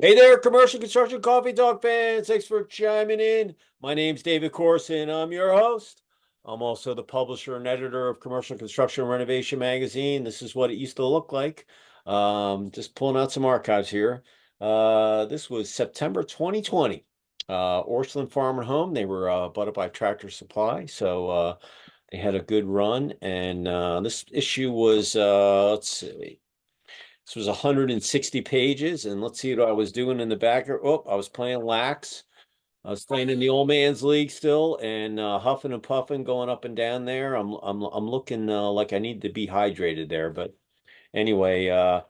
Hey there, commercial construction coffee talk fans. Thanks for chiming in. My name's David Corson. I'm your host. I'm also the publisher and editor of Commercial Construction Renovation magazine. This is what it used to look like. Just pulling out some archives here. This was September 2020. Orchland Farm and Home. They were bought up by Tractor Supply, so they had a good run. And this issue was, let's see. This was 160 pages, and let's see what I was doing in the back. Oh, I was playing lax. I was playing in the old man's league still, and huffing and puffing, going up and down there. I'm looking like I need to be hydrated there, but anyway,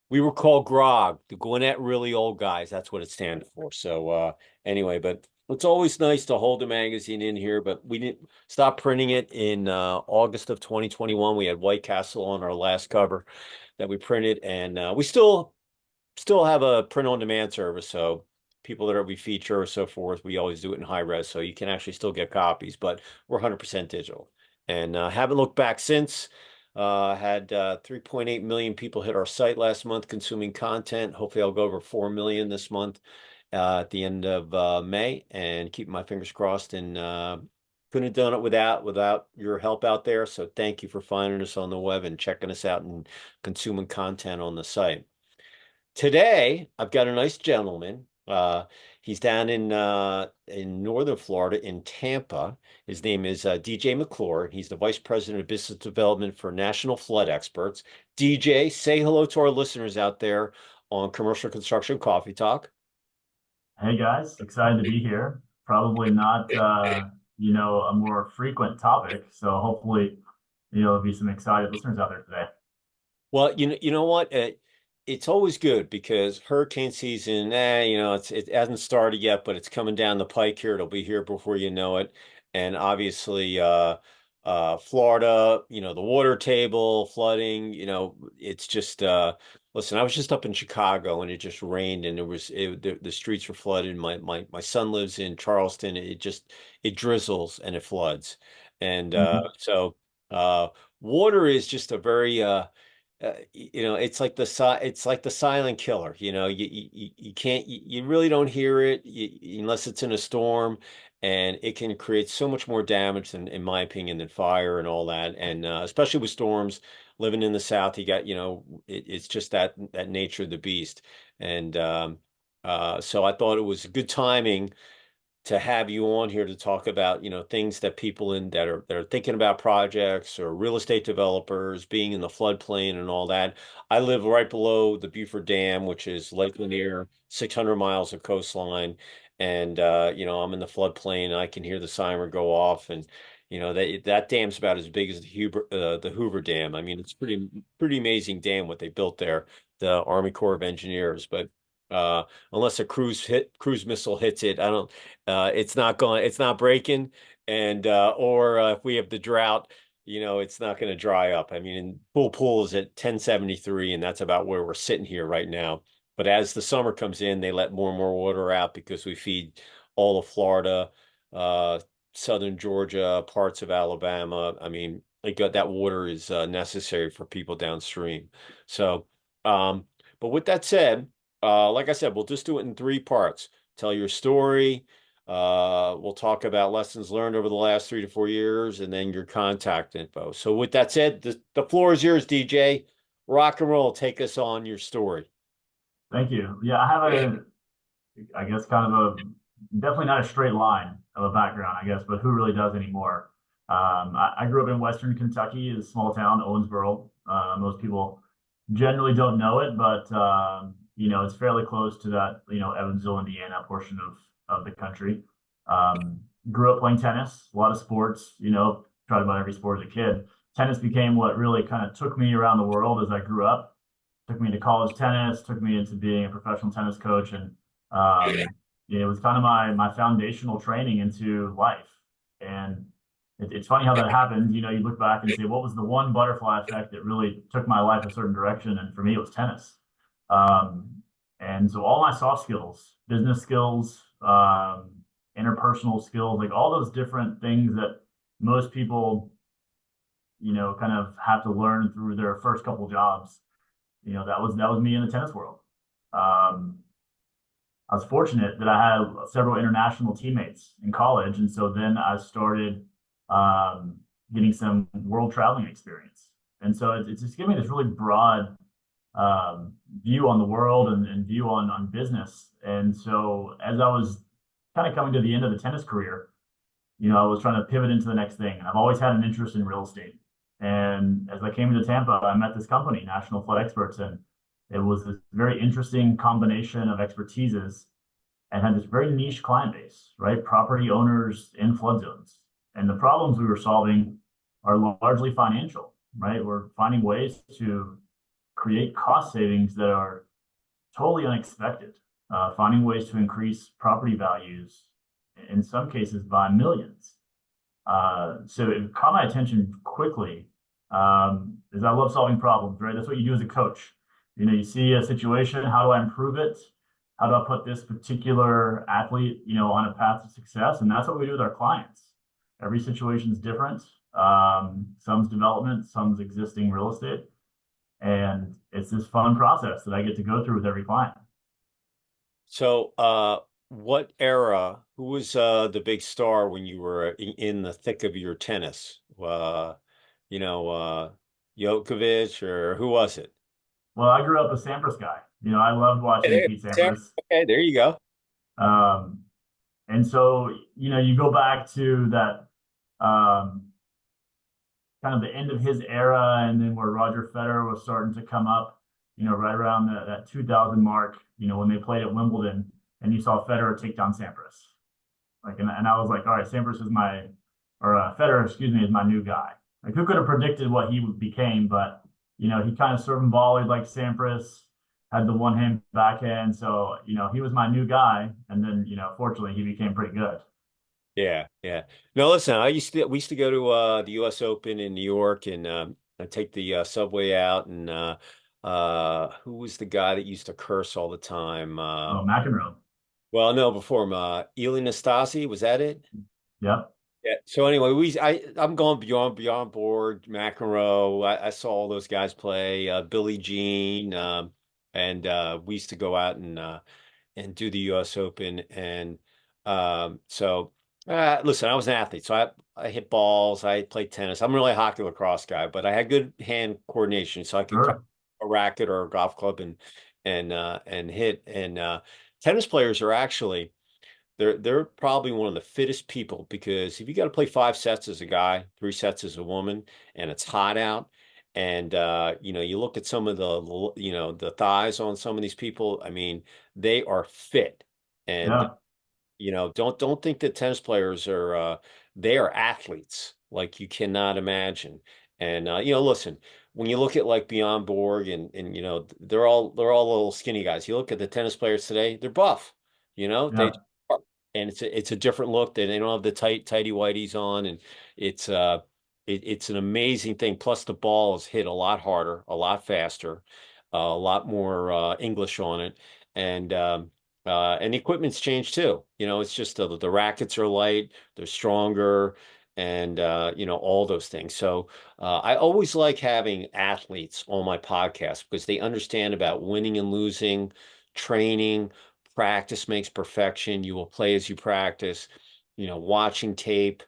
we were called Grog, the Gwinnett Really Old Guys. That's what it stands for. So anyway, but it's always nice to hold the magazine in here, but we didn't stop printing it in August of 2021. We had White Castle on our last cover that we printed, and we still have a print on demand service. So people that we feature or so forth, we always do it in high res, so you can actually still get copies, but we're 100% digital, and haven't looked back since. Had 3.8 million people hit our site last month consuming content. Hopefully, I'll go over 4 million this month at the end of May, and keep my fingers crossed. And couldn't have done it without your help out there. So thank you for finding us on the web and checking us out and consuming content on the site. Today, I've got a nice gentleman. He's down in northern Florida in Tampa. His name is DJ McClure. He's the Vice President of Business Development for National Flood Experts. DJ, say hello to our listeners out there on Commercial Construction Coffee Talk. Hey guys, excited to be here. Probably not, a more frequent topic. So hopefully, there'll be some excited listeners out there today. Well, you know what? It's always good because hurricane season, it hasn't started yet, but it's coming down the pike here. It'll be here before you know it. And obviously, Florida, the water table, flooding, it's just, listen, I was just up in Chicago and it just rained and the streets were flooded. My son lives in Charleston. It drizzles and it floods. And Mhm. water is just a very, it's like the silent killer. You can't you really don't hear it unless it's in a storm, and it can create so much more damage than, in my opinion, than fire and all that. And especially with storms, living in the South, you got it's just that nature of the beast. And so I thought it was good timing to have you on here to talk about, things that people that are thinking about projects or real estate developers being in the floodplain and all that. I live right below the Beaufort Dam, which is Lake Lanier, 600 miles of coastline. And I'm in the floodplain. I can hear the siren go off, and that dam's about as big as the Hoover Dam. I mean, it's pretty amazing dam what they built there, the Army Corps of Engineers. But unless a cruise missile hits it, I don't it's not breaking. And or if we have the drought, it's not going to dry up. I mean, pool is at 1073, and that's about where we're sitting here right now. But as the summer comes in, they let more and more water out because we feed all of Florida, uh, southern Georgia, parts of Alabama. I mean, that water is necessary for people downstream. So, um, but with that said, like I said, we'll just do it in three parts. Tell your story. We'll talk about lessons learned over the last 3 to 4 years, and then your contact info. So with that said, the floor is yours, DJ. Rock and roll. Take us on your story. Thank you. Yeah, I have I guess, kind of definitely not a straight line of a background, I guess, but who really does anymore? I grew up in Western Kentucky, a small town, Owensboro. Most people generally don't know it, but it's fairly close to that, Evansville, Indiana portion of the country. Um, Grew up playing tennis, a lot of sports, tried about every sport as a kid. Tennis became what really kind of took me around the world as I grew up. Took me into college tennis, took me into being a professional tennis coach, and it was kind of my foundational training into life. And it's funny how that happened. You look back and say, what was the one butterfly effect that really took my life a certain direction? And for me, it was tennis. Um, and so all my soft skills, business skills, interpersonal skills, like all those different things that most people, kind of have to learn through their first couple jobs. That was me in the tennis world. Um, I was fortunate that I had several international teammates in college, and so then I started um, getting some world traveling experience. And so it's just giving me this really broad view on the world and view on business. And so as I was kind of coming to the end of the tennis career, I was trying to pivot into the next thing. And I've always had an interest in real estate. And as I came into Tampa, I met this company, National Flood Experts, and it was this very interesting combination of expertises and had this very niche client base, right? Property owners in flood zones. And the problems we were solving are largely financial, right? We're finding ways to create cost savings that are totally unexpected, finding ways to increase property values, in some cases by millions. So it caught my attention quickly, is I love solving problems, right? That's what you do as a coach. You see a situation, how do I improve it? How do I put this particular athlete, on a path to success? And that's what we do with our clients. Every situation is different. Some's development, some's existing real estate. And it's this fun process that I get to go through with every client. So, what era, who was the big star when you were in the thick of your tennis? You know, Djokovic, or who was it? Well, I grew up a Sampras guy. I loved watching Pete Sampras. Okay, there you go. Um, and so, you go back to that um, kind of the end of his era, and then where Roger Federer was starting to come up, right around that 2000 mark, when they played at Wimbledon, and you saw Federer take down Sampras. And I was like, all right, Sampras is Federer, excuse me, is my new guy. Like, who could have predicted what he became? But, he kind of served and volleyed like Sampras, had the one hand backhand. So, he was my new guy. And then, fortunately, he became pretty good. Yeah, yeah. No, listen, we used to go to the US Open in New York, and I take the subway out, and who was the guy that used to curse all the time? Oh, McEnroe. Well, no, before him, Eli Nastasi, was that it? Yep. Yeah. So anyway, I'm going beyond board, McEnroe. I saw all those guys play, Billie Jean, and we used to go out and do the US Open. And so listen, I was an athlete, so I hit balls, I played tennis. I'm really a hockey lacrosse guy, but I had good hand coordination, so I could cut Sure. a racket or a golf club and hit. And tennis players are actually they're probably one of the fittest people, because if you got to play 5 sets as a guy, 3 sets as a woman, and it's hot out, and you look at some of the thighs on some of these people, I mean, they are fit. And Yeah. don't think that tennis players are they are athletes like you cannot imagine. And listen, when you look at like Bjorn Borg, and they're all little skinny guys. You look at the tennis players today, they're buff. They Yeah. are. And it's a different look. They don't have the tighty whities on, and it's it's an amazing thing. Plus the ball is hit a lot harder, a lot faster, a lot more English on it. And the equipment's changed too. It's just the rackets are light, they're stronger, and all those things. So I always like having athletes on my podcast, because they understand about winning and losing, training, practice makes perfection. You will play as you practice, watching tape,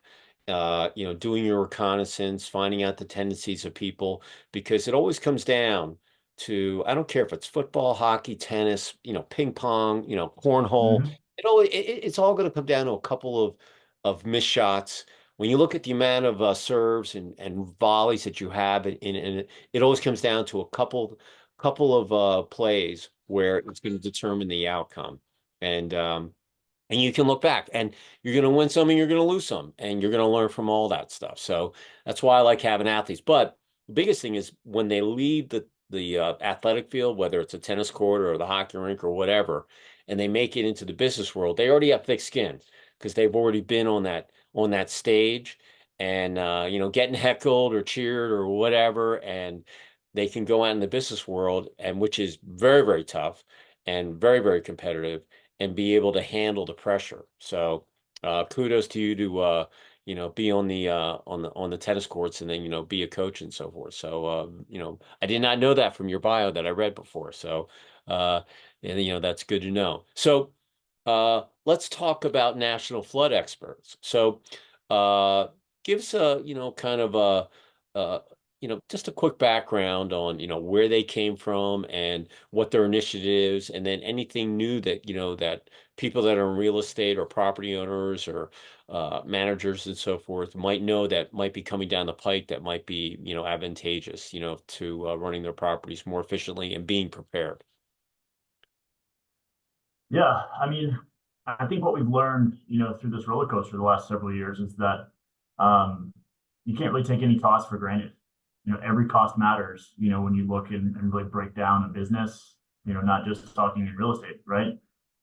doing your reconnaissance, finding out the tendencies of people, because it always comes down to, I don't care if it's football, hockey, tennis, ping pong, cornhole. Hmm. It's all going to come down to a couple of missed shots. When you look at the amount of serves and volleys that you have, and it always comes down to a couple of plays where it's going to determine the outcome. And you can look back, and you're going to win some and you're going to lose some, and you're going to learn from all that stuff. So that's why I like having athletes. But the biggest thing is when they leave the athletic field, whether it's a tennis court or the hockey rink or whatever, and they make it into the business world, they already have thick skin, because they've already been on that stage, and getting heckled or cheered or whatever, and they can go out in the business world, and which is very, very tough and very, very competitive, and be able to handle the pressure. So kudos to you to be on the tennis courts, and then be a coach and so forth. So I did not know that from your bio that I read before. So and that's good to know. So Let's talk about national flood experts. So, uh, give us a, kind of uh, just a quick background on, where they came from and what their initiatives, and then anything new that, that people that are in real estate or property owners or managers and so forth might know that might be coming down the pike that might be, advantageous, to running their properties more efficiently and being prepared. Yeah, I mean, I think what we've learned, through this roller coaster the last several years is that um, you can't really take any cost for granted. Every cost matters, when you look and really break down a business, not just talking in real estate, right?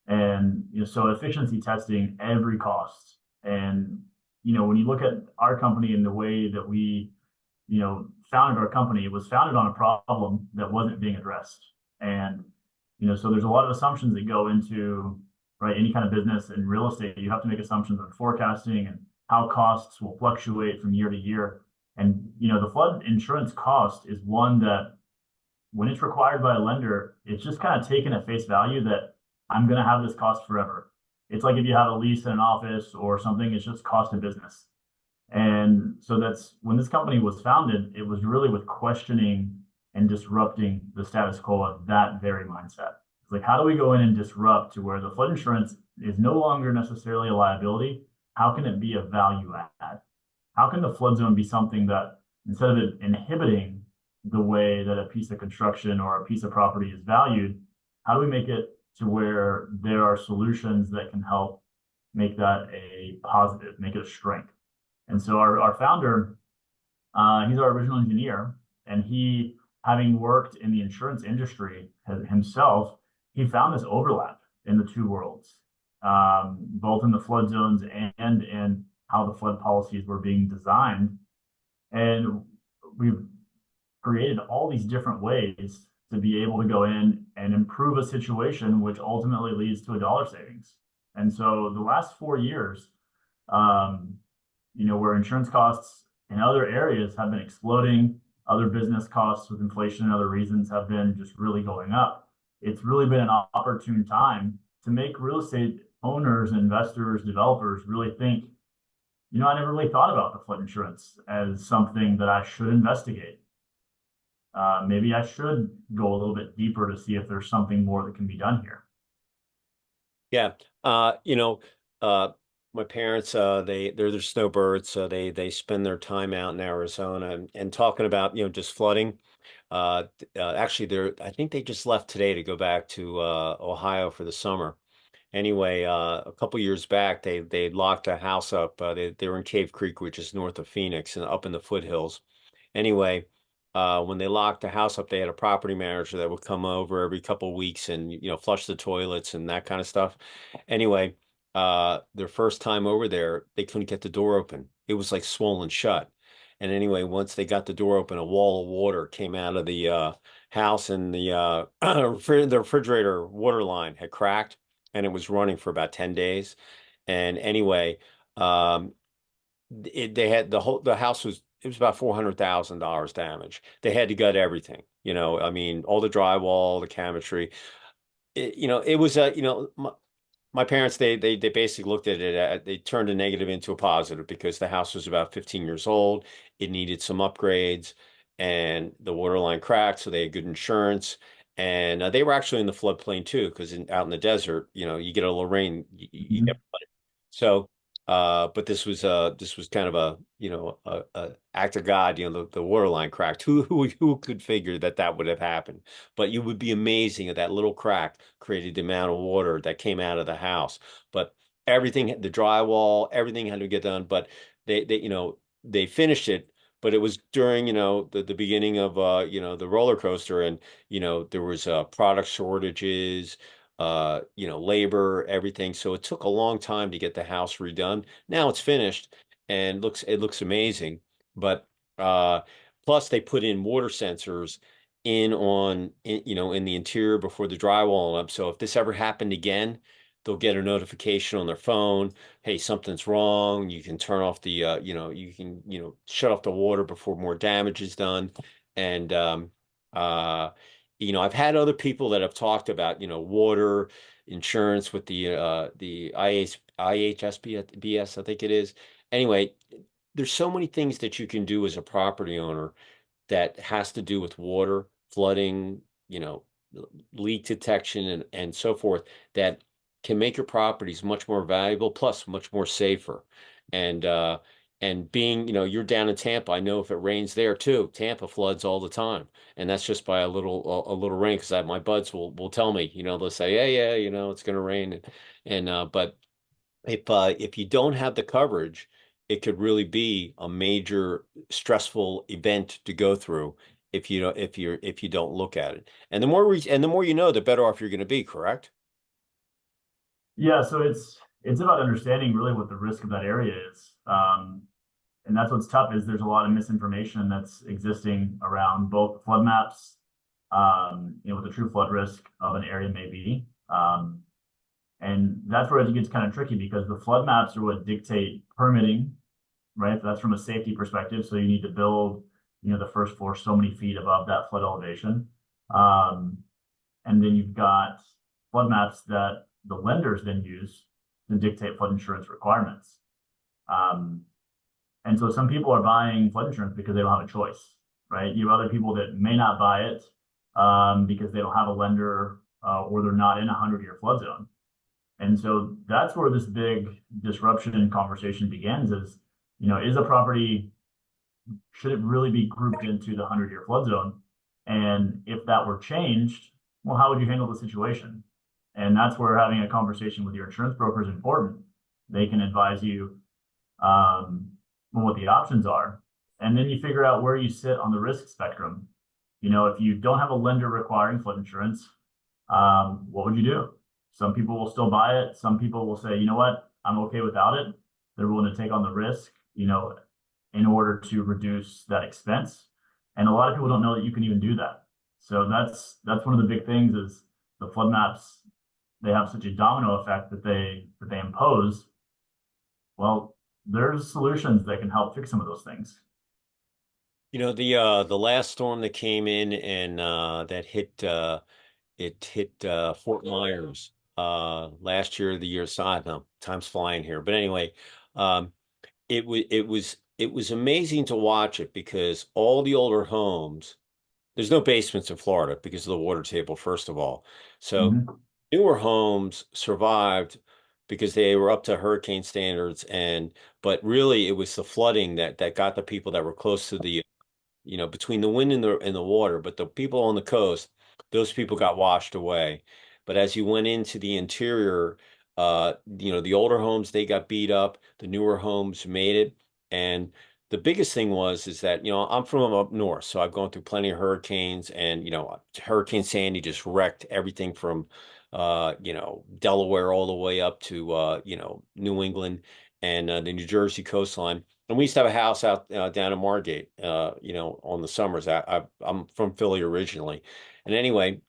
And so efficiency testing every cost. And when you look at our company and the way that we, founded our company, it was founded on a problem that wasn't being addressed. And so there's a lot of assumptions that go into, right, any kind of business. In real estate, you have to make assumptions on forecasting and how costs will fluctuate from year to year. And the flood insurance cost is one that, when it's required by a lender, it's just kind of taken at face value that I'm going to have this cost forever. It's like if you have a lease in an office or something, it's just cost of business. And so that's when this company was founded, it was really with questioning and disrupting the status quo of that very mindset. It's like, how do we go in and disrupt to where the flood insurance is no longer necessarily a liability? How can it be a value add? How can the flood zone be something that, instead of it inhibiting the way that a piece of construction or a piece of property is valued, how do we make it to where there are solutions that can help make that a positive, make it a strength? And so our founder, he's our original engineer, and he, having worked in the insurance industry himself, he found this overlap in the two worlds, both in the flood zones and in how the flood policies were being designed. And we've created all these different ways to be able to go in and improve a situation, which ultimately leads to a dollar savings. And so the last 4 years, um, where insurance costs in other areas have been exploding, other business costs with inflation and other reasons have been just really going up. It's really been an opportune time to make real estate owners, investors, developers really think, I never really thought about the flood insurance as something that I should investigate. Maybe I should go a little bit deeper to see if there's something more that can be done here. Yeah. Uh, my parents, they're snowbirds, so they spend their time out in Arizona and talking about, just flooding. Actually, I think they just left today to go back to Ohio for the summer. Anyway, a couple years back, they locked a house up. They were in Cave Creek, which is north of Phoenix and up in the foothills. Anyway, when they locked the house up, they had a property manager that would come over every couple of weeks and, flush the toilets and that kind of stuff. Anyway, their first time over there, they couldn't get the door open. It was like swollen shut. And anyway, once they got the door open, a wall of water came out of the house, and the the refrigerator water line had cracked, and it was running for about 10 days. And anyway, um, they had the house was it was about $400,000 damage. They had to gut everything. I mean, all the drywall, the cabinetry. It was my parents, they basically looked at it they turned a negative into a positive because the house was about 15 years old. It needed some upgrades, and the water line cracked, so they had good insurance. And they were actually in the floodplain too, because out in the desert, you get a little rain, you get Mhm. flooded. So, but this was kind of a act of God. The water line cracked. Who could figure that would have happened? But you would be amazing at that little crack created the amount of water that came out of the house. But everything, the drywall, everything had to get done. But they finished it. But it was during, the beginning of, the roller coaster, and, there was product shortages, labor, everything. So it took a long time to get the house redone. Now it's finished and it looks amazing. But uh, plus they put in water sensors in the interior before the drywall up. So if this ever happened again, they'll get a notification on their phone. Hey, something's wrong. You can turn off you can, shut off the water before more damage is done. And uh, I've had other people that have talked about, water insurance with the IHSBS, I think it is. Anyway, there's so many things that you can do as a property owner that has to do with water, flooding, leak detection and so forth that can make your properties much more valuable, plus much more safer. And being, you're down in Tampa. I know if it rains there too, Tampa floods all the time. And that's just by a little rain because my buds will tell me, they'll say, yeah, yeah, it's gonna rain. And but if you don't have the coverage, it could really be a major stressful event to go through if you don't look at it. And the more you know, the better off you're going to be, correct? Yeah, so it's about understanding really what the risk of that area is. And that's what's tough is there's a lot of misinformation that's existing around both flood maps, what the true flood risk of an area may be. And that's where it gets kind of tricky because the flood maps are what dictate permitting, right? That's from a safety perspective. So you need to build, the first floor so many feet above that flood elevation. Um, and then you've got flood maps that the lenders then use to dictate flood insurance requirements. Um, and so some people are buying flood insurance because they don't have a choice, right? You have other people that may not buy it because they don't have a lender or they're not in a 100-year flood zone. And so that's where this big disruption in conversation begins is, is a property, should it really be grouped into the 100-year flood zone? And if that were changed, well, how would you handle the situation? And that's where having a conversation with your insurance broker is important. They can advise you on what the options are. And then you figure out where you sit on the risk spectrum. If you don't have a lender requiring flood insurance, what would you do? Some people will still buy it. Some people will say, you know what, I'm okay without it. They're willing to take on the risk, in order to reduce that expense. And a lot of people don't know that you can even do that. So that's one of the big things is the flood maps, they have such a domino effect that they impose. Well, there's solutions that can help fix some of those things. The last storm that came in and that hit Fort Myers last year, the year side. No, time's flying here. But anyway, um, it was amazing to watch it because all the older homes, there's no basements in Florida because of the water table, first of all. So Mhm. newer homes survived because they were up to hurricane standards but really it was the flooding that got the people that were close to the between the wind and the water. But the people on the coast, those people got washed away. But as you went into the interior, the older homes, they got beat up. The newer homes made it. And the biggest thing is that, I'm from up north, so I've gone through plenty of hurricanes, and, Hurricane Sandy just wrecked everything from, Delaware all the way up to, New England and the New Jersey coastline. And we used to have a house out down in Margate, on the summers. I'm from Philly originally. And anyway,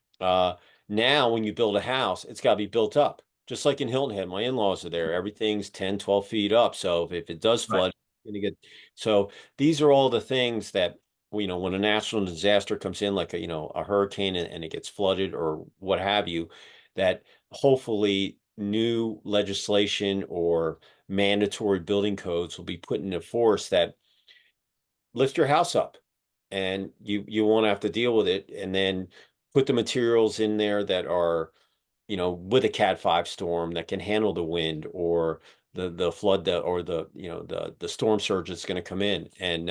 now when you build a house, it's got to be built up. Just like in Hilton Head, my in-laws are there. Everything's 10, 12 feet up. So if it does Right. flood, it's going to get. So these are all the things that, when a natural disaster comes in, like a hurricane and it gets flooded or what have you, that hopefully new legislation or mandatory building codes will be put into force that lift your house up and you won't have to deal with it, and then put the materials in there that are with a Cat 5 storm that can handle the wind or the flood or the storm surge that's going to come in. And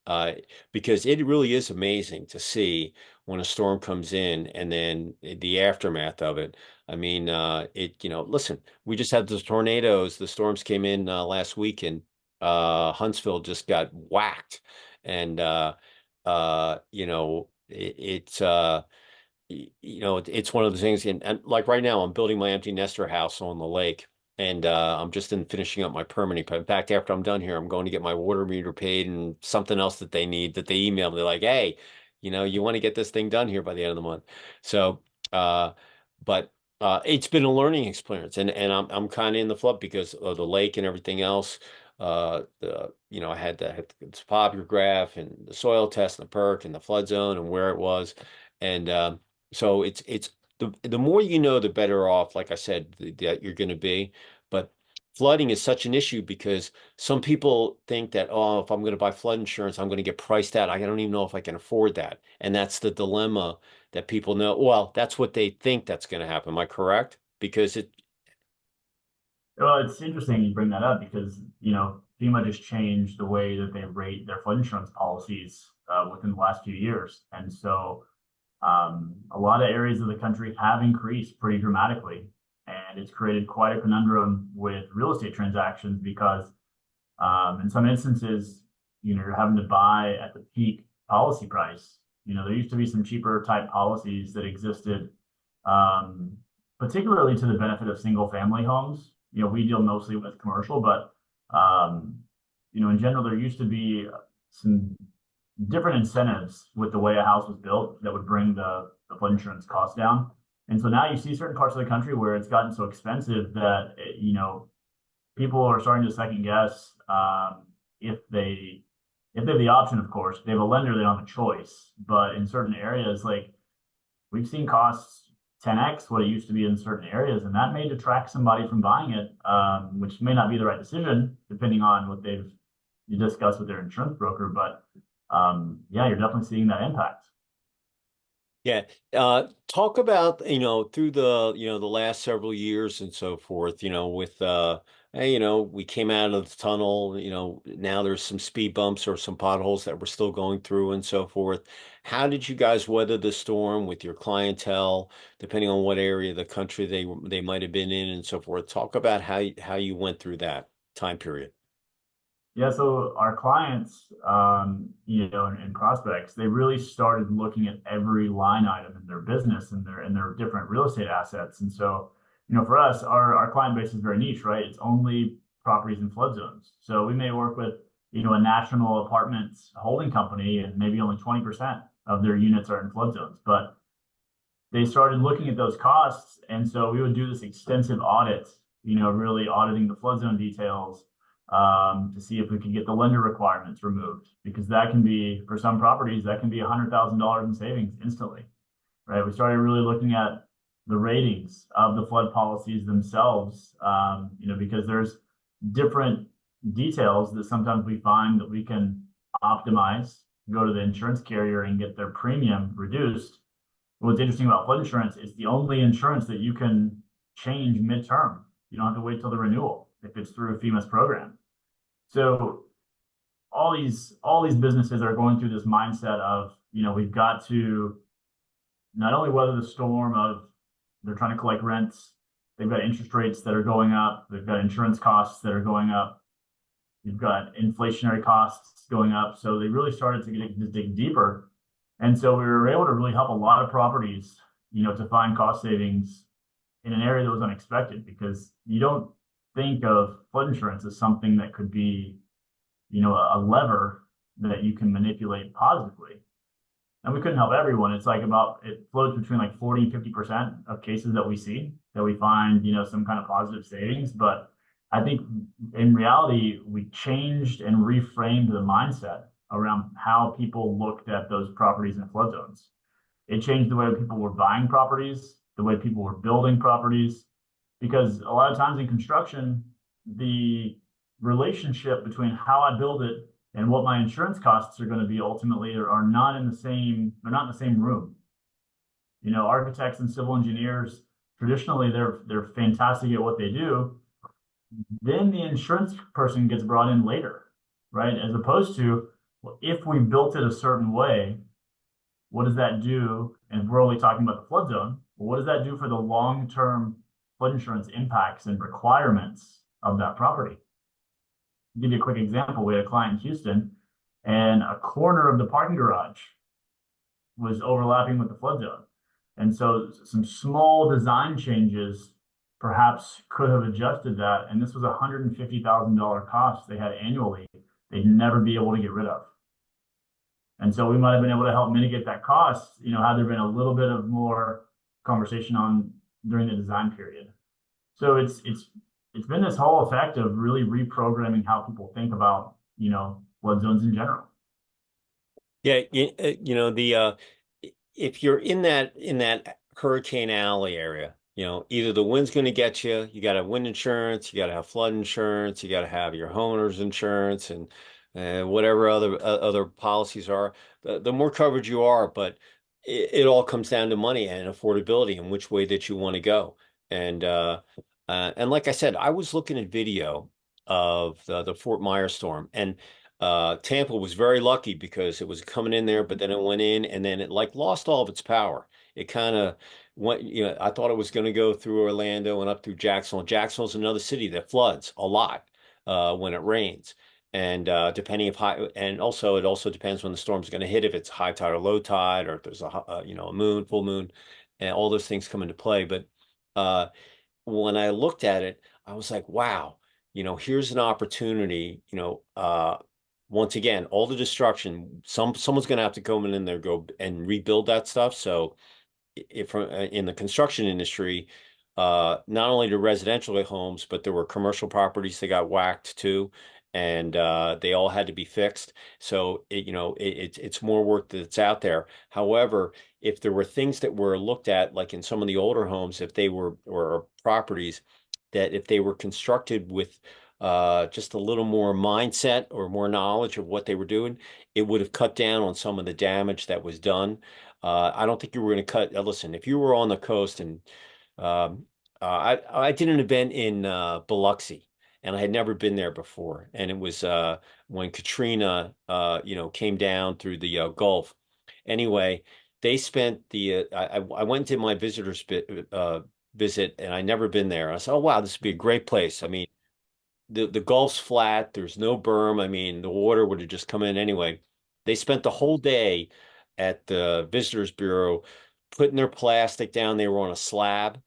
uh because it really is amazing to see when a storm comes in and then the aftermath of it. I mean, listen, we just had the tornadoes, the storms came in last week, and Huntsville just got whacked. And it's one of the things, and like right now, I'm building my empty nester house on the lake, and I'm just in finishing up my permitting. But in fact, after I'm done here, I'm going to get my water meter paid and something else that they need that they email me. They're like, hey, you want to get this thing done here by the end of the month. So, uh, but it's been a learning experience, and I'm kind of in the flood because of the lake and everything else. I had the topograph and the soil test and the perk and the flood zone and where it was. And So it's the more you know, the better off, like I said, that you're going to be. But flooding is such an issue because some people think that, oh, if I'm going to buy flood insurance, I'm going to get priced out. I don't even know if I can afford that. And that's the dilemma that people know. Well, that's what they think that's going to happen. Am I correct? Because it, Well, it's interesting you bring that up because, FEMA just changed the way that they rate their flood insurance policies within the last few years. And so a lot of areas of the country have increased pretty dramatically. And it's created quite a conundrum with real estate transactions because in some instances, you're having to buy at the peak policy price. There used to be some cheaper type policies that existed, um, particularly to the benefit of single family homes. We deal mostly with commercial, but um, in general, there used to be some different incentives with the way a house was built that would bring the flood insurance cost down. And so now you see certain parts of the country where it's gotten so expensive that, people are starting to second guess if they have the option, of course. If they have a lender, they don't have a choice. But in certain areas, like we've seen costs 10x what it used to be in certain areas, and that may detract somebody from buying it, which may not be the right decision depending on what you discussed with their insurance broker. But yeah, you're definitely seeing that impact. yeah. Talk about, through the last several years and so forth, with, hey, we came out of the tunnel, now there's some speed bumps or some potholes that we're still going through and so forth. How did you guys weather the storm with your clientele, depending on what area of the country they might have been in and so forth? Talk about how you went through that time period. Yeah, so our clients, and prospects, they really started looking at every line item in their business and their different real estate assets. And so, for us, our client base is very niche, right? It's only properties in flood zones. So we may work with, a national apartments holding company, and maybe only 20% of their units are in flood zones. But they started looking at those costs, and so we would do this extensive audit, really auditing the flood zone details to see if we could get the lender requirements removed, because that can be, for some properties, that can be $100,000 in savings instantly, right? We started really looking at the ratings of the flood policies themselves, because there's different details that sometimes we find that we can optimize, go to the insurance carrier and get their premium reduced. What's interesting about flood insurance is the only insurance that you can change midterm. You don't have to wait till the renewal if it's through FEMA's program. So all these businesses are going through this mindset of, we've got to not only weather the storm of they're trying to collect rents, they've got interest rates that are going up, they've got insurance costs that are going up, you've got inflationary costs going up. So they really started to dig deeper. And so we were able to really help a lot of properties, to find cost savings in an area that was unexpected, because you don't think of flood insurance as something that could be, a lever that you can manipulate positively. And we couldn't help everyone. It's like it floats between like 40 and 50% of cases that we see that we find, some kind of positive savings. But I think in reality, we changed and reframed the mindset around how people looked at those properties in flood zones. It changed the way people were buying properties, the way people were building properties, because a lot of times in construction, the relationship between how I build it and what my insurance costs are going to be ultimately are not in the same, they're not in the same room. Architects and civil engineers, traditionally they're fantastic at what they do. Then the insurance person gets brought in later, right? As opposed to, well, if we built it a certain way, what does that do? And we're only talking about the flood zone. Well, what does that do for the long-term flood insurance impacts and requirements of that property? I'll give you a quick example. We had a client in Houston, and a corner of the parking garage was overlapping with the flood zone. And so some small design changes perhaps could have adjusted that. And this was a $150,000 cost they had annually. They'd never be able to get rid of. And so we might have been able to help mitigate that cost, had there been a little bit of more conversation on during the design period. So it's been this whole effect of really reprogramming how people think about, flood zones in general. Yeah, if you're in that Hurricane Alley area, either the wind's going to get you, you got to have wind insurance, you got to have flood insurance, you got to have your homeowner's insurance, and whatever other policies are. The more coverage you are, but it all comes down to money and affordability and which way that you want to go. And like I said, I was looking at video of the Fort Myers storm, and Tampa was very lucky because it was coming in there, but then it went in and then it like lost all of its power. It kind of went, I thought it was going to go through Orlando and up through Jacksonville. Jacksonville's another city that floods a lot when it rains. And depending if high, and also it also depends when the storm's going to hit, if it's high tide or low tide, or if there's a moon, full moon, and all those things come into play. But uh, when I looked at it, I was like, wow, here's an opportunity, once again, all the destruction, someone's going to have to come in there, go and rebuild that stuff. So if in the construction industry, not only the residential homes, but there were commercial properties that got whacked too, and they all had to be fixed. So it's more work that's out there. However, if there were things that were looked at, like in some of the older homes, if they were or properties that if they were constructed with just a little more mindset or more knowledge of what they were doing, it would have cut down on some of the damage that was done. I don't think you were going to cut. Listen, if you were on the coast and um, I did an event in Biloxi, and I had never been there before, and it was when Katrina, came down through the Gulf. Anyway, they spent the I went to my visitor's visit, and I never been there. I said, "Oh wow, this would be a great place." I mean, the Gulf's flat. There's no berm. I mean, the water would have just come in anyway. They spent the whole day at the Visitors Bureau putting their plastic down. They were on a slab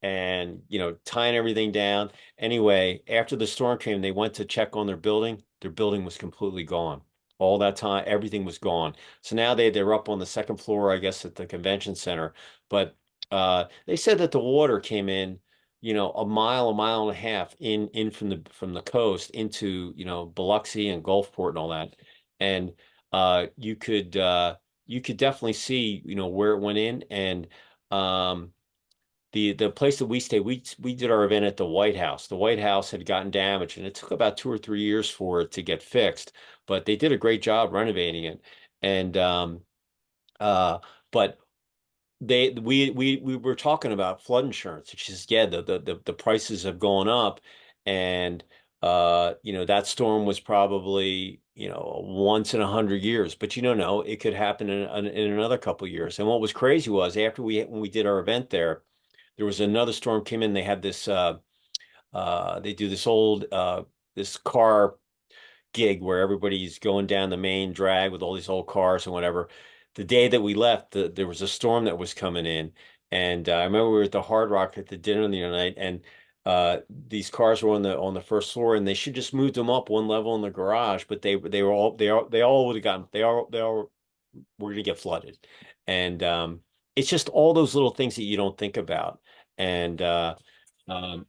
and tying everything down. Anyway, after the storm came, they went to check on their building. Their building was completely gone. All that time, everything was gone. So now they're up on the second floor, I guess, at the convention center. But they said that the water came in, a mile and a half in from the coast into Biloxi and Gulfport and all that, and you could definitely see where it went in, and um, the place that we stayed, we did our event at the White House. The White House had gotten damaged, and it took about 2 or 3 years for it to get fixed. But they did a great job renovating it. And uh, but we were talking about flood insurance. She says, yeah, the prices have gone up, and that storm was probably once in 100 years. But you don't know, it could happen in another couple of years. And what was crazy was after when we did our event there was another storm came in. They had this they do this old this car gig where everybody's going down the main drag with all these old cars and whatever. The day that we left, there was a storm that was coming in, and I remember we were at the Hard Rock at the dinner the other night, and these cars were on the first floor, and they should just move them up one level in the garage, but they all would have gotten they all were going to get flooded, and it's just all those little things that you don't think about, and um,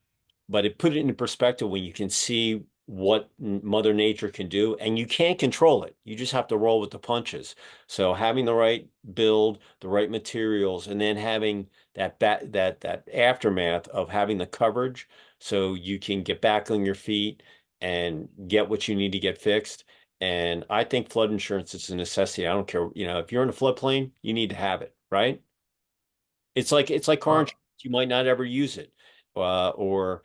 but it put it into perspective when you can see what Mother Nature can do, and you can't control it. You just have to roll with the punches. So having the right build, the right materials, and then having that aftermath of having the coverage, so you can get back on your feet and get what you need to get fixed. And I think flood insurance is a necessity. I don't care, if you're in a floodplain, you need to have it, right? It's like car Well, insurance. You might not ever use it, or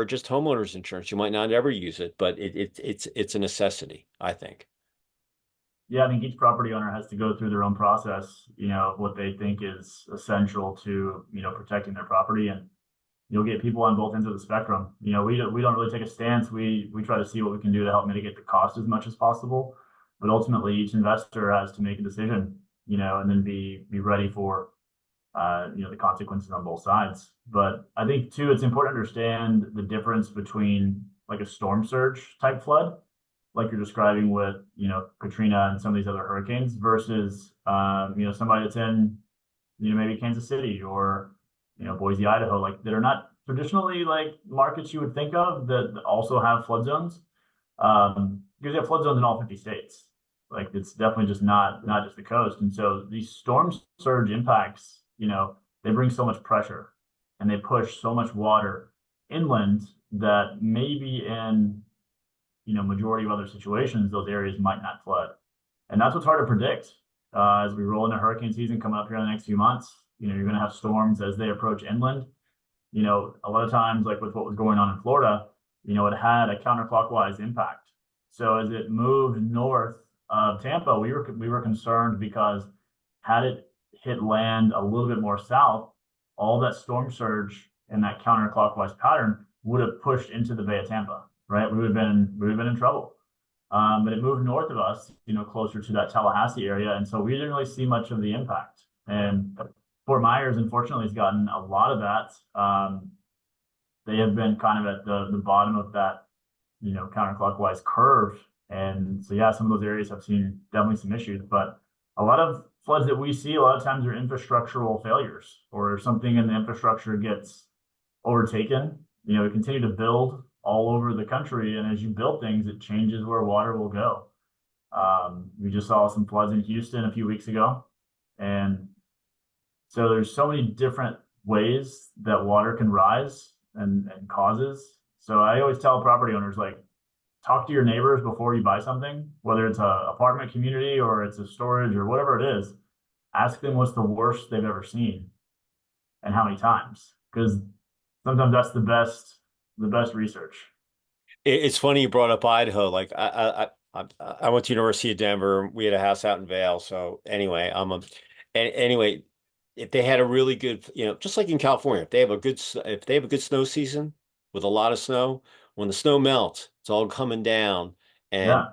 just homeowners insurance. You might not ever use it, but it's a necessity, I think. yeah, I think each property owner has to go through their own process, of what they think is essential to, protecting their property. And you'll get people on both ends of the spectrum. We don't really take a stance. We try to see what we can do to help mitigate the cost as much as possible. But ultimately, each investor has to make a decision, and then be ready for the consequences on both sides. But I think too, it's important to understand the difference between like a storm surge type flood, like you're describing with, Katrina and some of these other hurricanes versus, somebody that's in, maybe Kansas City or, Boise, Idaho, like that are not traditionally like markets you would think of that also have flood zones. Because you have flood zones in all 50 states. Like it's definitely just not just the coast. And so these storm surge impacts, they bring so much pressure and they push so much water inland that maybe in majority of other situations, those areas might not flood. And that's what's hard to predict as we roll into hurricane season coming up here in the next few months. You're going to have storms as they approach inland. A lot of times, like with what was going on in Florida, it had a counterclockwise impact. So as it moved north of Tampa, we were concerned because had it hit land a little bit more south, all that storm surge and that counterclockwise pattern would have pushed into the Bay of Tampa, right? We would have been in trouble. But it moved north of us, closer to that Tallahassee area, and so we didn't really see much of the impact. And Fort Myers, unfortunately, has gotten a lot of that. They have been kind of at the bottom of that, counterclockwise curve. And so, yeah, some of those areas have seen definitely some issues, but a lot of floods that we see, a lot of times are infrastructural failures or something in the infrastructure gets overtaken. We continue to build all over the country, and as you build things, it changes where water will go. We just saw some floods in Houston a few weeks ago, and so there's so many different ways that water can rise and causes. So I always tell property owners, like, talk to your neighbors before you buy something, whether it's a apartment community or it's a storage or whatever it is. Ask them what's the worst they've ever seen and how many times, because sometimes that's the best research. It's funny you brought up Idaho. Like I went to University of Denver. We had a house out in Vail. So anyway, anyway, if they had a really good, just like in California, if they have a good snow season with a lot of snow, when the snow melts, it's all coming down, and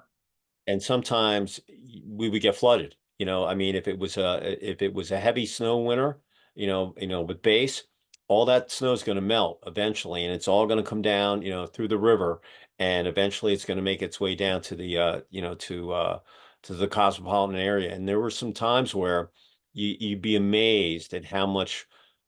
Yeah. sometimes we would get flooded. I mean, if it was a heavy snow winter, with base, all that snow is going to melt eventually, and it's all going to come down, through the river, and eventually it's going to make its way down to the to the cosmopolitan area. And there were some times where you'd be amazed at how much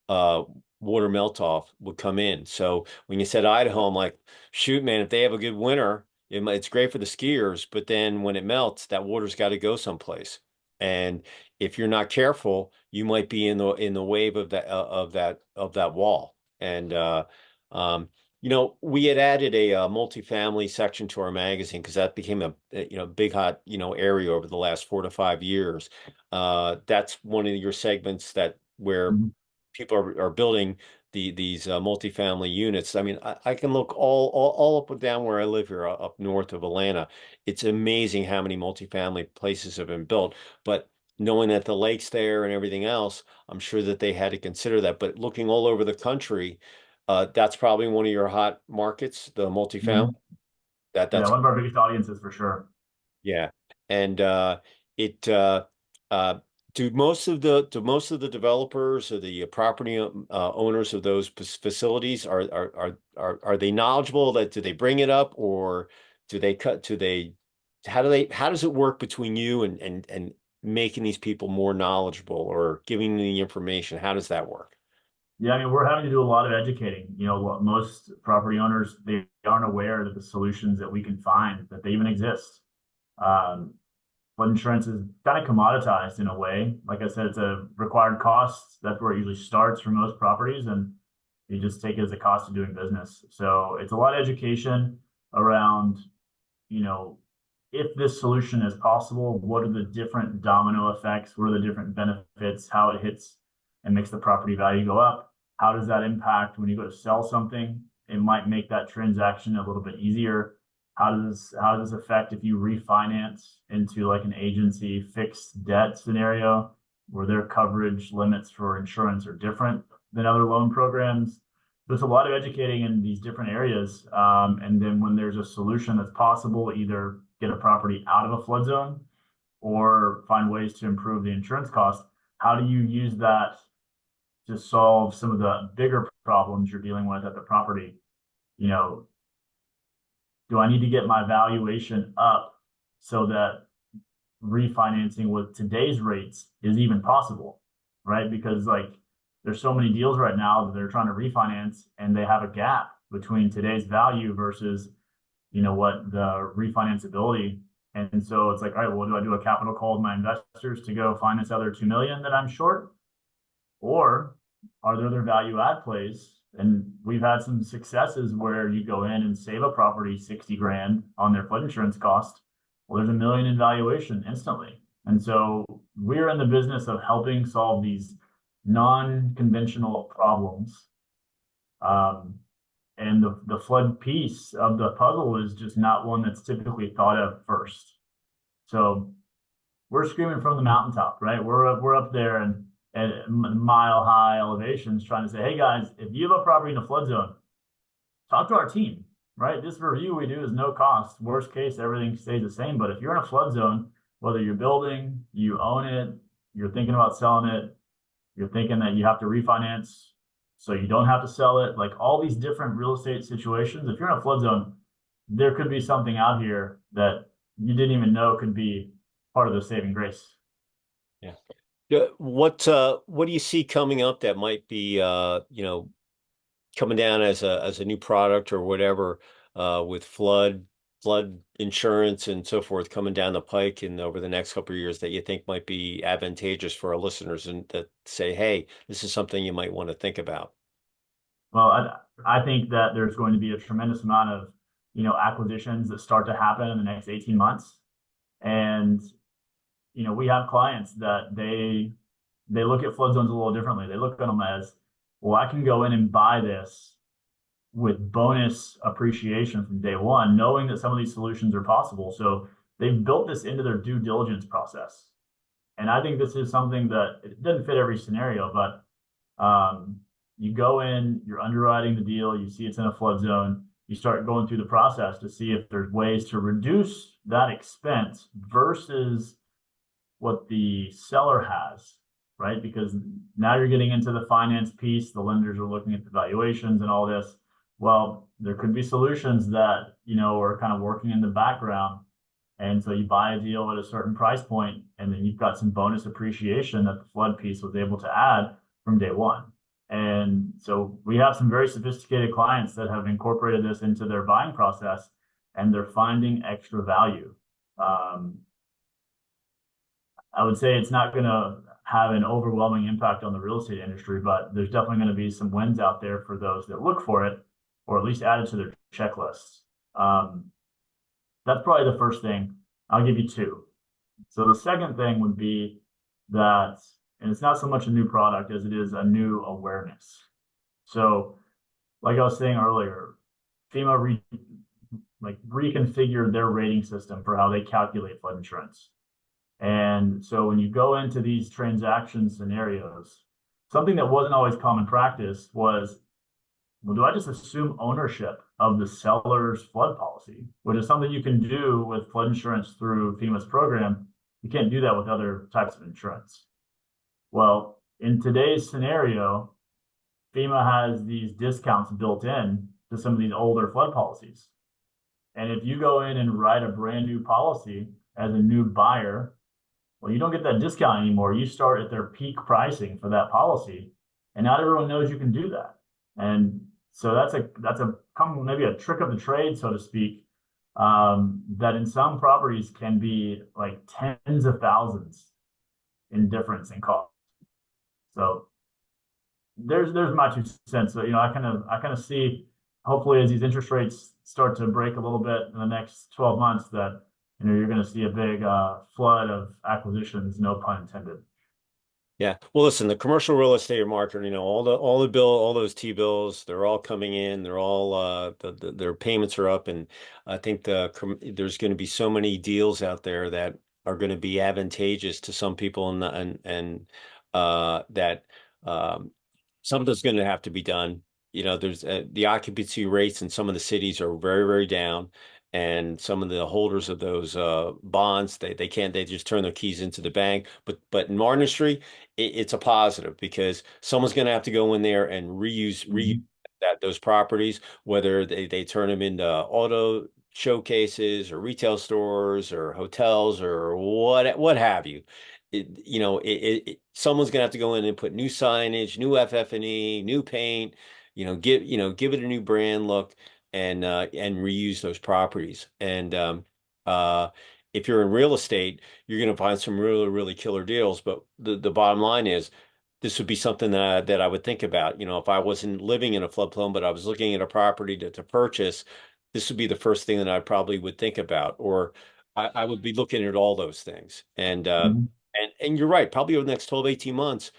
uh water melt off would come in. So when you said Idaho, I'm like, shoot, man, if they have a good winter, it's great for the skiers, but then when it melts, that water's got to go someplace. And if you're not careful, you might be in the wave of that wall. And we had added a, multifamily section to our magazine because that became a big hot area over the last 4 to 5 years. That's one of your segments where Mhm. people are building these multifamily units. I mean, I can look all up and down where I live here, up north of Atlanta. It's amazing how many multifamily places have been built. But knowing that the lake's there and everything else, I'm sure that they had to consider that. But looking all over the country, that's probably one of your hot markets, the multifamily. Mhm. Yeah, That's one of our biggest audiences for sure. Yeah, and it uh, do most of the developers or the property owners of those facilities are they knowledgeable? That do they bring it up, or do they cut? Do they how does it work between you and making these people more knowledgeable or giving them the information? How does that work? Yeah, I mean, we're having to do a lot of educating. Most property owners, they aren't aware that the solutions that we can find, that they even exist. Um, Flood insurance is kind of commoditized in a way. Like I said, it's a required cost. That's where it usually starts for most properties, and you just take it as a cost of doing business. So it's a lot of education around, you know, if this solution is possible, what are the different domino effects? What are the different benefits? How it hits and makes the property value go up? How does that impact when you go to sell something? It might make that transaction a little bit easier. How does this affect if you refinance into like an agency fixed debt scenario where their coverage limits for insurance are different than other loan programs? There's a lot of educating in these different areas. And then when there's a solution that's possible, either get a property out of a flood zone or find ways to improve the insurance cost, how do you use that to solve some of the bigger problems you're dealing with at the property? You know, do I need to get my valuation up so that refinancing with today's rates is even possible, right? Because like there's so many deals right now that they're trying to refinance and they have a gap between today's value versus what the refinanceability And so it's like, all right, well, do I do a capital call with my investors to go find this other 2 million that I'm short? Or are there other value add plays? And we've had some successes where you go in and save a property 60 grand on their flood insurance cost. Well, there's $1 million in valuation instantly. And so we're in the business of helping solve these non-conventional problems. And the flood piece of the puzzle is just not one that's typically thought of first. So we're screaming from the mountaintop, right? We're up there and at mile high elevations trying to say, hey guys, if you have a property in a flood zone, talk to our team, right? This review we do is no cost. Worst case, everything stays the same. But if you're in a flood zone, whether you're building, you own it, you're thinking about selling it, you're thinking that you have to refinance so you don't have to sell it, like all these different real estate situations, if you're in a flood zone, there could be something out here that you didn't even know could be part of the saving grace. Yeah. Yeah. What do you see coming up that might be coming down as a new product or whatever with flood insurance and so forth coming down the pike and over the next couple of years that you think might be advantageous for our listeners and that say, hey, this is something you might want to think about? Well, I think that there's going to be a tremendous amount of, acquisitions that start to happen in the next 18 months. And, we have clients that they look at flood zones a little differently. They look at them as, well, I can go in and buy this with bonus appreciation from day one, knowing that some of these solutions are possible. So they've built this into their due diligence process. And I think this is something that it doesn't fit every scenario, but you go in, you're underwriting the deal, you see it's in a flood zone, you start going through the process to see if there's ways to reduce that expense versus what the seller has, right? Because now you're getting into the finance piece, the lenders are looking at the valuations and all this. Well, there could be solutions that, are kind of working in the background. And so you buy a deal at a certain price point, and then you've got some bonus appreciation that the flood piece was able to add from day one. And so we have some very sophisticated clients that have incorporated this into their buying process, and they're finding extra value. I would say it's not going to have an overwhelming impact on the real estate industry, but there's definitely going to be some wins out there for those that look for it, or at least add it to their checklists. That's probably the first thing. I'll give you two. So the second thing would be that, and it's not so much a new product as it is a new awareness. So, like I was saying earlier, FEMA reconfigured their rating system for how they calculate flood insurance. And so when you go into these transaction scenarios, something that wasn't always common practice was, well, do I just assume ownership of the seller's flood policy, which is something you can do with flood insurance through FEMA's program? You can't do that with other types of insurance. Well, in today's scenario, FEMA has these discounts built in to some of these older flood policies. And if you go in and write a brand new policy as a new buyer, well, you don't get that discount anymore. You start at their peak pricing for that policy, and not everyone knows you can do that. And so that's maybe a trick of the trade, so to speak, that in some properties can be like tens of thousands in difference in cost. So there's my 2 cents. So, I kind of see, hopefully as these interest rates start to break a little bit in the next 12 months, that you're going to see a big flood of acquisitions, no pun intended. Yeah. Well, listen, the commercial real estate market, all those T-bills, they're all coming in. They're all their payments are up, and I think there's going to be so many deals out there that are going to be advantageous to some people, and that something's going to have to be done. There's the occupancy rates in some of the cities are very, very down. And some of the holders of those bonds, they just turn their keys into the bank. But in our industry, it's a positive because someone's going to have to go in there and reuse those properties, whether they turn them into auto showcases or retail stores or hotels or what have you. Someone's going to have to go in and put new signage, new FF&E, new paint, give it a new brand look and reuse those properties. And If you're in real estate, you're going to find some really, really killer deals. But the bottom line is, this would be something that I would think about. If I wasn't living in a floodplain, but I was looking at a property to purchase, this would be the first thing that I probably would think about, or I would be looking at all those things. Mhm. And you're right, probably over the next 12, 18 months,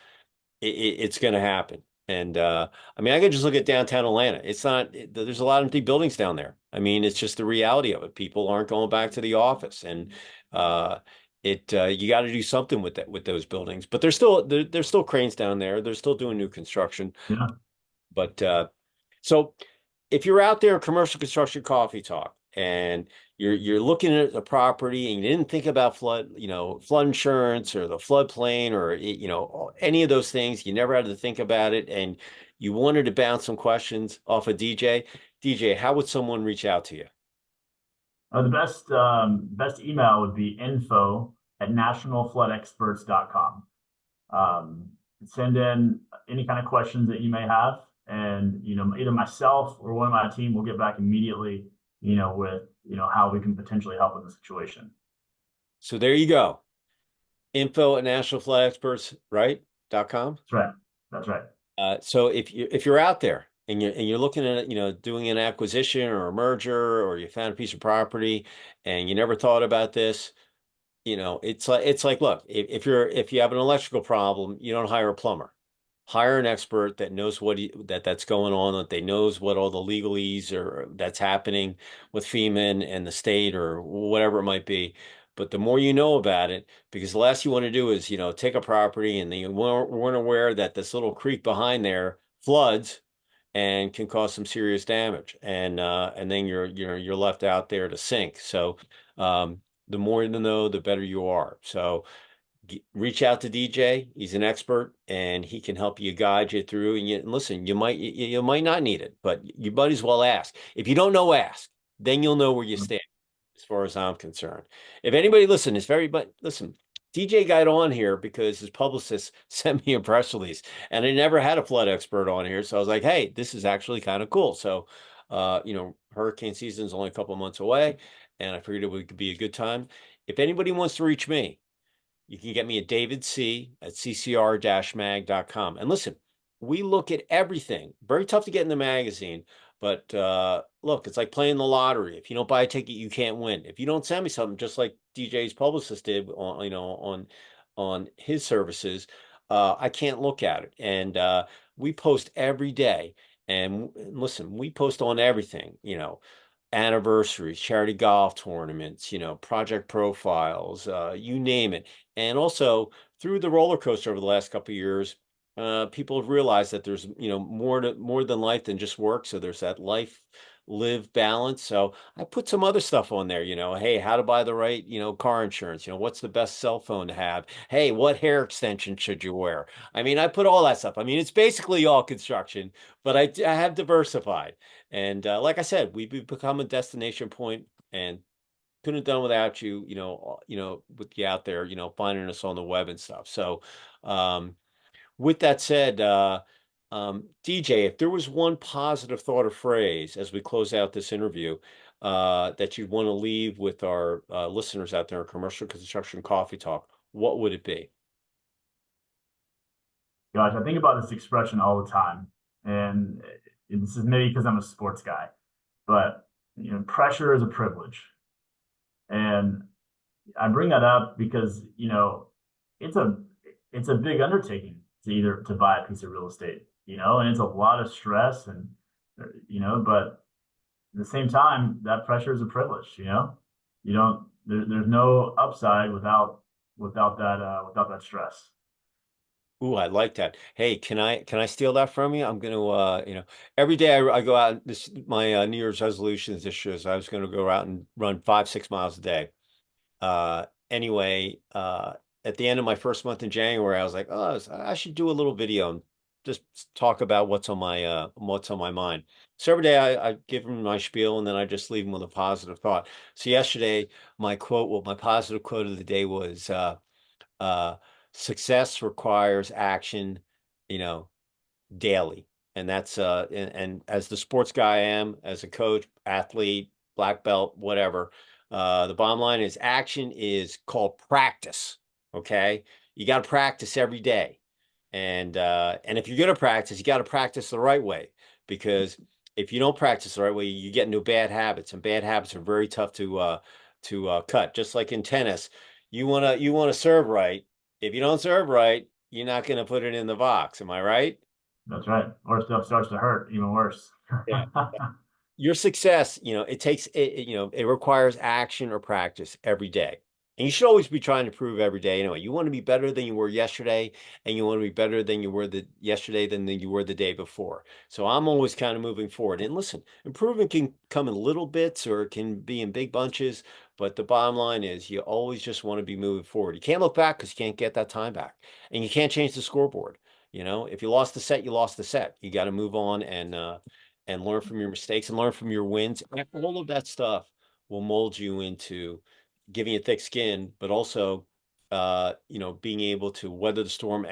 it's going to happen. And I mean, I could just look at downtown Atlanta. It's not, there's a lot of empty buildings down there. I mean, it's just the reality of it. People aren't going back to the office, and uh, you got to do something with that, with those buildings. But there's still cranes down there. They're still doing new construction. Yeah. But so if you're out there in commercial construction coffee talk, and you're looking at a property and you didn't think about flood insurance or the floodplain, or any of those things, you never had to think about it, and you wanted to bounce some questions off of DJ, how would someone reach out to you? The best email would be info@nationalfloodexperts.com. Send in any kind of questions that you may have, and either myself or one of my team will get back immediately, with how we can potentially help in the situation. So there you go. Info at National Flood Experts, right? .com. That's right. That's right. So if you're out there and you're looking at doing an acquisition or a merger, or you found a piece of property and you never thought about this, it's like, look, if you have an electrical problem, you don't hire a plumber. Hire an expert that knows that's going on, that they knows what all the legalese or that's happening with FEMA and the state or whatever it might be. But the more you know about it, because the last you want to do is, take a property and you weren't aware that this little creek behind there floods and can cause some serious damage, and then you're left out there to sink. So the more you know, the better you are. So reach out to DJ. He's an expert, and he can help you, guide you through. And listen, you might not need it, but you might as well ask. If you don't know, ask. Then you'll know where you stand, as far as I'm concerned. If anybody listen, but listen, DJ got on here because his publicist sent me a press release, and I never had a flood expert on here, so I was like, hey, this is actually kind of cool. So, hurricane season is only a couple months away, and I figured it would be a good time. If anybody wants to reach me, you can get me at davidc@ccr-mag.com. And listen, we look at everything. Very tough to get in the magazine, but look, it's like playing the lottery. If you don't buy a ticket, you can't win. If you don't send me something, just like DJ's publicist did on his services, I can't look at it. And we post every day. And listen, we post on everything, anniversaries, charity golf tournaments, project profiles, you name it. And also through the roller coaster over the last couple of years, people have realized that there's, more than life than just work. So there's that life live balance. So I put some other stuff on there, hey, how to buy the right, car insurance, what's the best cell phone to have? Hey, what hair extension should you wear? I mean, I put all that stuff. I mean, it's basically all construction, but I have diversified. And like I said, we've become a destination point, and couldn't have done without you, with you out there, finding us on the web and stuff. So, with that said, DJ, if there was one positive thought or phrase as we close out this interview, that you'd want to leave with our listeners out there in commercial construction coffee talk, what would it be? Gosh, I think about this expression all the time, and this is maybe because I'm a sports guy, but pressure is a privilege, and I bring that up because it's a it's a big undertaking to buy a piece of real estate, and it's a lot of stress, and but at the same time, that pressure is a privilege. You don't there's no upside without that stress. Ooh, I like that. Hey, can I steal that from you? I'm gonna every day I go out, this my New Year's resolutions this year is I was gonna go out and run 5, 6 miles a day. Anyway, at the end of my first month in January, I was like, oh, I should do a little video and just talk about what's on my mind. So every day I give them my spiel, and then I just leave them with a positive thought. So yesterday, my positive quote of the day was uh, success requires action, you know, daily. And that's and as the sports guy I am, as a coach, athlete, black belt, whatever, The bottom line is action is called practice. Okay. You got to practice every day. And if you're going to practice, you got to practice the right way, because if you don't practice the right way, you get into bad habits, and bad habits are very tough to cut. Just like in tennis, you want to serve right. If you don't serve right, you're not going to put it in the box. Am I right? That's right. Or stuff starts to hurt, even worse. Yeah. Your success, it takes it requires action or practice every day. And you should always be trying to improve every day anyway. You want to be better than you were yesterday, and you want to be better than you were the yesterday than you were the day before. So I'm always kind of moving forward. And listen, improvement can come in little bits or it can be in big bunches, but the bottom line is you always just want to be moving forward. You can't look back because you can't get that time back. And you can't change the scoreboard. If you lost the set, you lost the set. You got to move on and learn from your mistakes and learn from your wins. And all of that stuff will mold you into giving you thick skin, but also, being able to weather the storm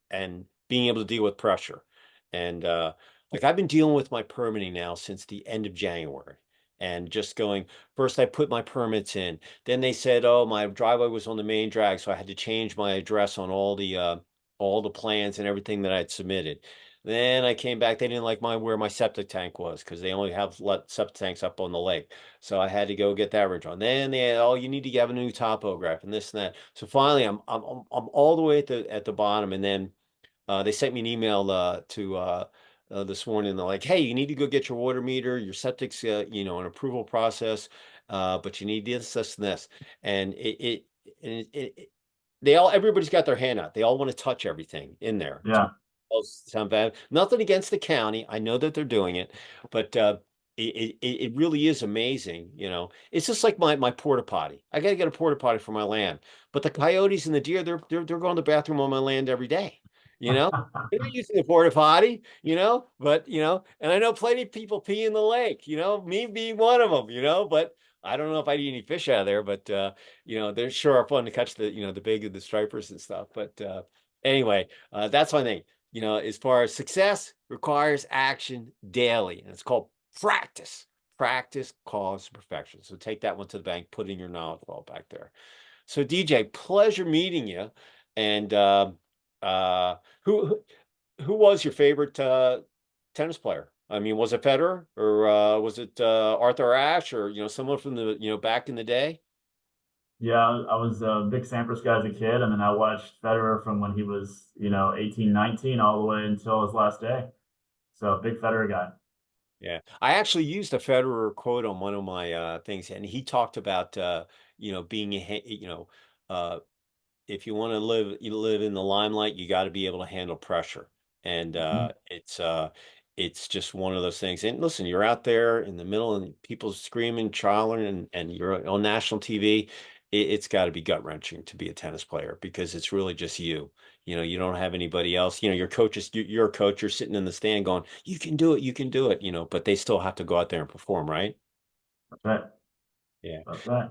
and being able to deal with pressure. And like I've been dealing with my permitting now since the end of January. And just going, first I put my permits in. Then they said, oh, my driveway was on the main drag, so I had to change my address on all the plans and everything that I'd submitted. Then I came back. They didn't like where my septic tank was because they only have let septic tanks up on the lake. So I had to go get that redrawn. Then they had, oh, you need to have a new topograph and this and that. So finally, I'm all the way at the bottom, and then they sent me an email this morning. They're like, hey, you need to go get your water meter, your septic's an approval process, but you need this, and this, and everybody's got their hand out. They all want to touch everything in there to Yeah. sound bad. Nothing against the county. I know that they're doing it, but it really is amazing. It's just like my porta potty. I got to get a porta potty for my land, but the coyotes and the deer, they're going to the bathroom on my land every day. You know, they're not using the porta potty. But and I know plenty of people pee in the lake. Me being one of them. But I don't know if I eat any fish out of there, but they sure are fun to catch the big of the stripers and stuff. But anyway, that's my thing. As far as success requires action daily, and it's called practice. Practice calls perfection. So take that one to the bank, put in your knowledge vault back there. So DJ, pleasure meeting you. And uh, who who was your favorite tennis player? I mean, was it Federer or was it Arthur Ashe or someone from the back in the day? Yeah, I was a big Sampras guy as a kid, and then I watched Federer from when he was, 18, 19, all the way until his last day. So big Federer guy. Yeah, I actually used a Federer quote on one of my things, and he talked about being uh, if you want to live in the limelight, you got to be able to handle pressure. And Mhm. it's just one of those things. And listen, you're out there in the middle and people screaming, hollering, and you're on national TV. It's got to be gut-wrenching to be a tennis player because it's really just you. You don't have anybody else. Your coach is you're a coach, you're sitting in the stand going, you can do it, you can do it, but they still have to go out there and perform, right? That's right. Yeah. That's right.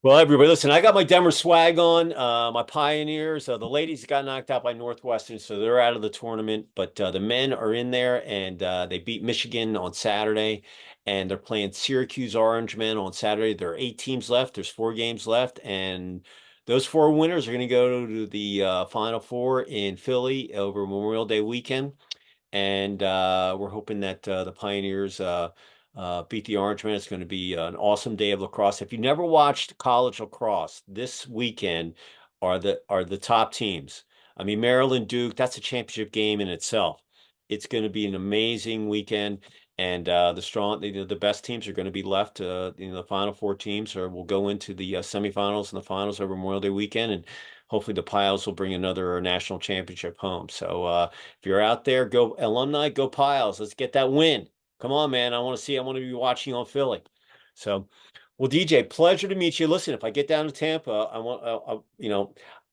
Well, everybody, listen, I got my Denver swag on, my Pioneers. The ladies got knocked out by Northwestern, so they're out of the tournament. But the men are in there, and they beat Michigan on Saturday, and they're playing Syracuse Orange Men on Saturday. There are 8 teams left. There's 4 games left, and those 4 winners are going to go to the Final Four in Philly over Memorial Day weekend. And we're hoping that the Pioneers beat the Orangemen. It's going to be an awesome day of lacrosse. If you never watched college lacrosse, this weekend are the top teams. I mean, Maryland, Duke, that's a championship game in itself. It's going to be an amazing weekend, and the best teams are going to be left. The final 4 teams will go into the semifinals and the finals over Memorial Day weekend, and hopefully the Piles will bring another national championship home. So. If you're out there, go alumni, go Piles. Let's get that win. Come on, man. I want to be watching on Philly. So, well, DJ, pleasure to meet you. Listen, if I get down to Tampa,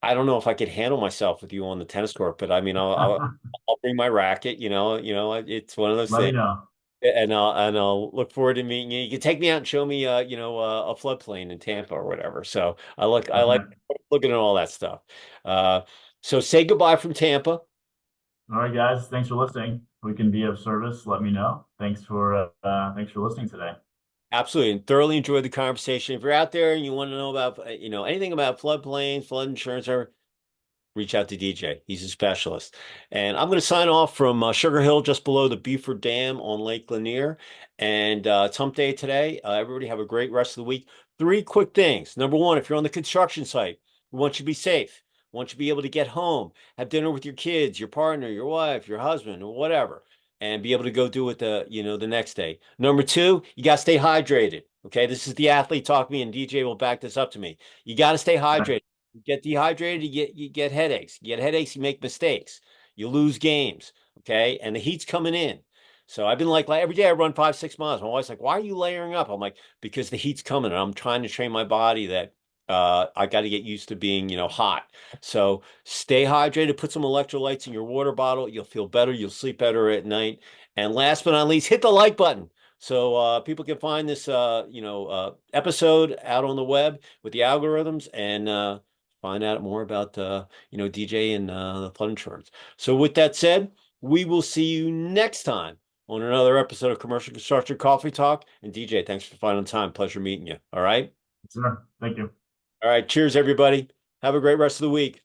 I don't know if I could handle myself with you on the tennis court, but I mean, I'll bring my racket. It's one of those Let me things, know. and I'll look forward to meeting you. You can take me out and show me, a floodplain in Tampa or whatever. So I That's like right. looking at all that stuff. Uh, so say goodbye from Tampa. All right, guys. Thanks for listening. If we can be of service, let me know. Thanks for listening today. Absolutely, and thoroughly enjoyed the conversation. If you're out there and you want to know about, anything about floodplains, flood insurance, or reach out to DJ. He's a specialist. And I'm going to sign off from Sugar Hill, just below the Beaufort Dam on Lake Lanier. And it's hump day today. Everybody have a great rest of the week. Three quick things. Number one, if you're on the construction site, we want you to be safe. We want you to be able to get home, have dinner with your kids, your partner, your wife, your husband, or whatever, and be able to go do it the next day. Number two, you got to stay hydrated. Okay, this is the athlete talk me, and DJ will back this up to me. You got to stay hydrated. You get dehydrated, you get headaches. You get headaches, you make mistakes. You lose games. Okay. And the heat's coming in. So I've been like every day I run 5, 6 miles. My wife's like, why are you layering up? I'm like, because the heat's coming and I'm trying to train my body that I got to get used to being, hot. So stay hydrated, put some electrolytes in your water bottle. You'll feel better. You'll sleep better at night. And last but not least, hit the like button. So people can find this, episode out on the web with the algorithms and find out more about DJ and the flood insurance. So with that said, we will see you next time on another episode of Commercial Construction Coffee Talk. And DJ, thanks for finding time. Pleasure meeting you. All right. Sure. Thank you. All right. Cheers, everybody. Have a great rest of the week.